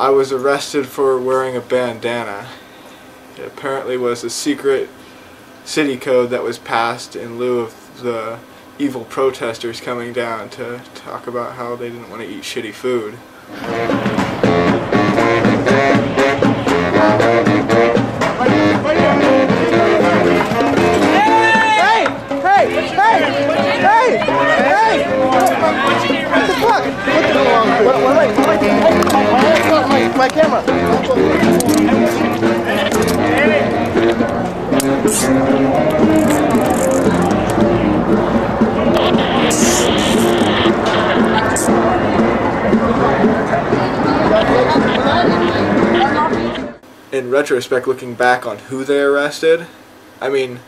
I was arrested for wearing a bandana. It apparently was a secret city code that was passed in lieu of the evil protesters coming down to talk about how they didn't want to eat shitty food. My camera. In retrospect, looking back on who they arrested, I mean,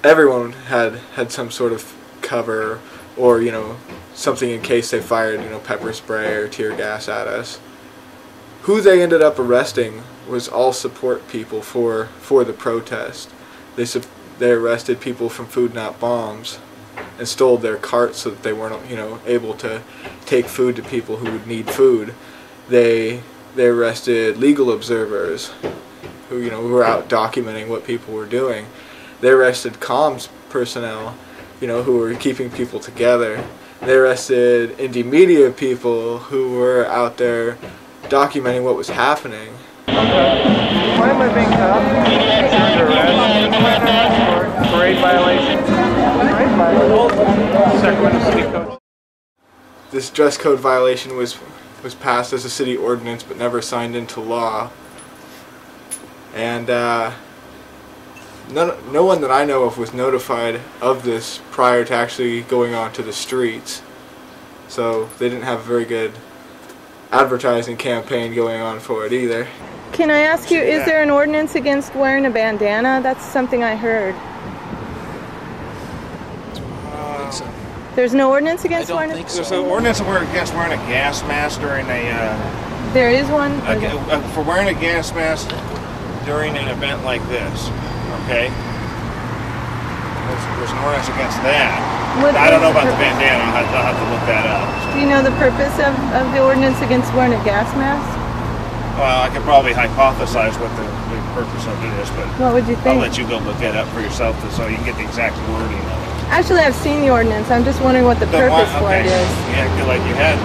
everyone had some sort of cover or, you know, something in case they fired, you know, pepper spray or tear gas at us. Who they ended up arresting was all support people for the protest. They arrested people from Food Not Bombs and stole their carts so that they weren't, you know, able to take food to people who would need food. They arrested legal observers who, you know, were out documenting what people were doing. They arrested comms personnel, you know, who were keeping people together. They arrested indie media people who were out there documenting what was happening. Why am I being cut off? You're under arrest for parade violations. Parade violations. Sacramento City Code. This dress code violation was passed as a city ordinance but never signed into law. And no one that I know of was notified of this prior to actually going onto the streets. So they didn't have a very good advertising campaign going on for it either. Can I ask you, is there an ordinance against wearing a bandana? That's something I heard. There's no ordinance against wearing a bandana? There's an ordinance against wearing a gas mask during a... There is one? For wearing a gas mask during an event like this, okay? There's an ordinance against that. I don't know about the bandana. I'll have to look that up. Do you know the purpose of the ordinance against wearing a gas mask? Well, I could probably hypothesize what the purpose of it is, but what would you think? I'll let you go look that up for yourself so you can get the exact wording of it. Actually, I've seen the ordinance. I'm just wondering what the purpose for it is. Yeah, I feel like you had.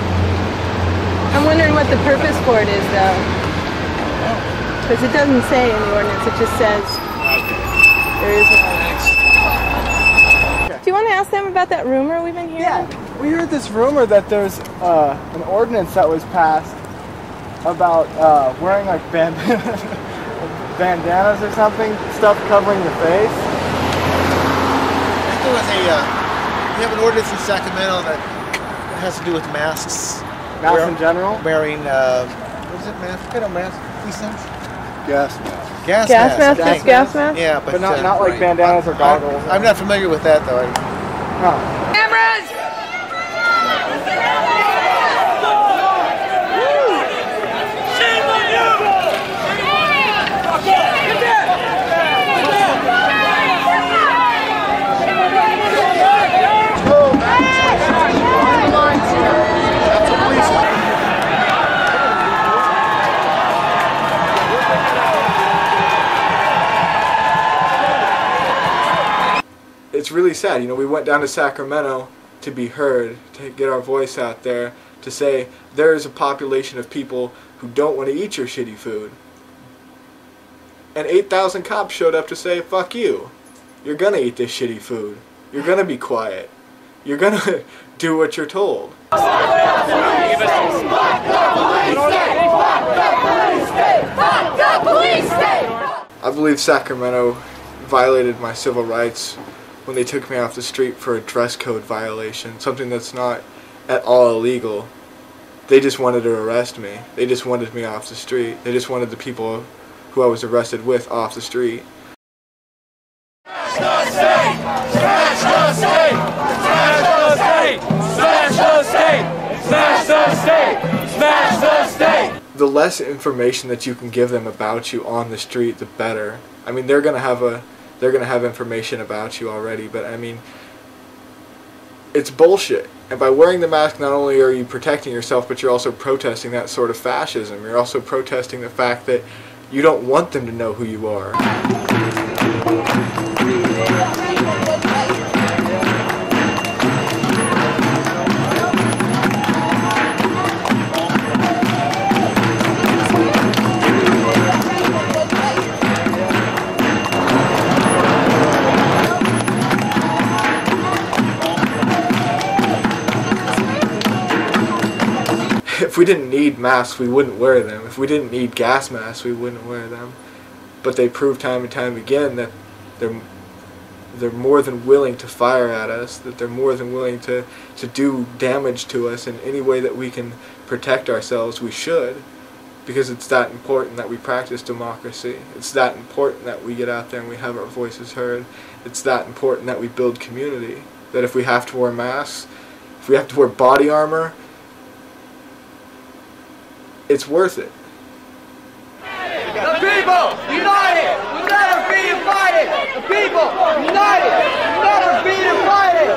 I'm wondering what the purpose for it is, though. Because it doesn't say in the ordinance. It just says there is an ordinance. Do you want to ask them about that rumor we've been hearing? Yeah, we heard this rumor that there's an ordinance that was passed about wearing like bandanas or something, stuff covering the face. I think there was we have an ordinance in Sacramento that has to do with masks. Masks in general? Wearing, what is it, mask? What kind of mask? These things? Gas mask. Gas mask? Just gas mask? Yeah, but not like bandanas or goggles. I'm not familiar with that though. Cameras! It's really sad, you know, we went down to Sacramento to be heard, to get our voice out there, to say there is a population of people who don't want to eat your shitty food. And 8,000 cops showed up to say, fuck you. You're gonna eat this shitty food. You're gonna be quiet. You're gonna do what you're told. I believe Sacramento violated my civil rights when they took me off the street for a dress code violation, something that's not at all illegal. They just wanted to arrest me. They just wanted me off the street. They just wanted the people who I was arrested with off the street. Smash the state! Smash the state! Smash the state! Smash the state! Smash the state! Smash the state! The less information that you can give them about you on the street, the better. I mean, they're gonna have information about you already, but I mean, It's bullshit. And by wearing the mask, not only are you protecting yourself, but you're also protesting that sort of fascism. You're also protesting the fact that you don't want them to know who you are. If we didn't need masks, we wouldn't wear them. If we didn't need gas masks, we wouldn't wear them. But they prove time and time again that they're more than willing to fire at us, that they're more than willing to do damage to us in any way that we can protect ourselves. We should, because it's that important that we practice democracy. It's that important that we get out there and we have our voices heard. It's that important that we build community. That if we have to wear masks, if we have to wear body armor, it's worth it. The people united will never be divided. The people united will never be divided.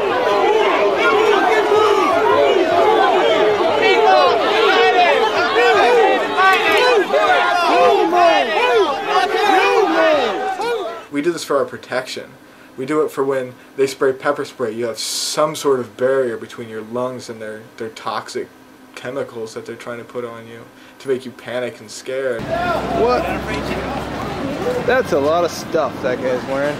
We do this for our protection. We do it for when they spray pepper spray. You have some sort of barrier between your lungs and their toxic chemicals that they're trying to put on you to make you panic and scared. What? That's a lot of stuff that guy's wearing.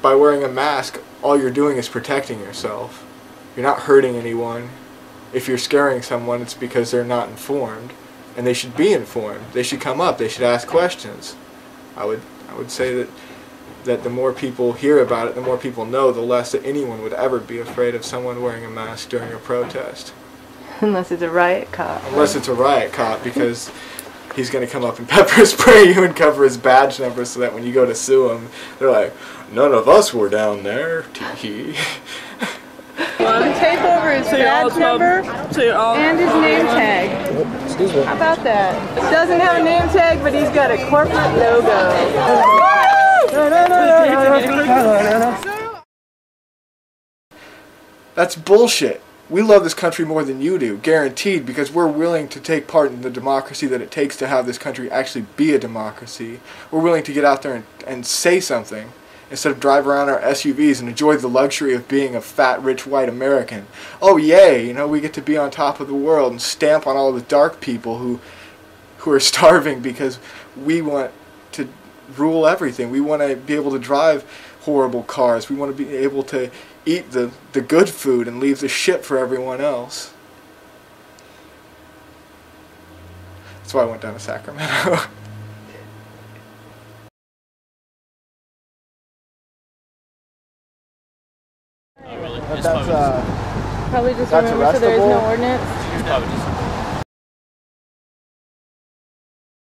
By wearing a mask, all you're doing is protecting yourself. You're not hurting anyone. If you're scaring someone, it's because they're not informed, and they should be informed. They should come up. They should ask questions. I would say that the more people hear about it, the more people know, the less that anyone would ever be afraid of someone wearing a mask during a protest. Unless it's a riot cop. Unless it's a riot cop, because he's going to come up and pepper spray you and cover his badge number so that when you go to sue him, they're like, none of us were down there, tee-hee. Tape over his badge number and his name tag. Excuse me. How about that? Doesn't have a name tag, but he's got a corporate logo. That's bullshit. We love this country more than you do, guaranteed, because we're willing to take part in the democracy that it takes to have this country actually be a democracy. We're willing to get out there and say something, instead of drive around our SUVs and enjoy the luxury of being a fat, rich, white American. Oh yay, you know, we get to be on top of the world and stamp on all the dark people who are starving because we want to rule everything. We want to be able to drive horrible cars. We want to be able to eat the good food and leave the shit for everyone else. That's why I went down to Sacramento. Probably just That's remember so there is no arrestable. ordinance.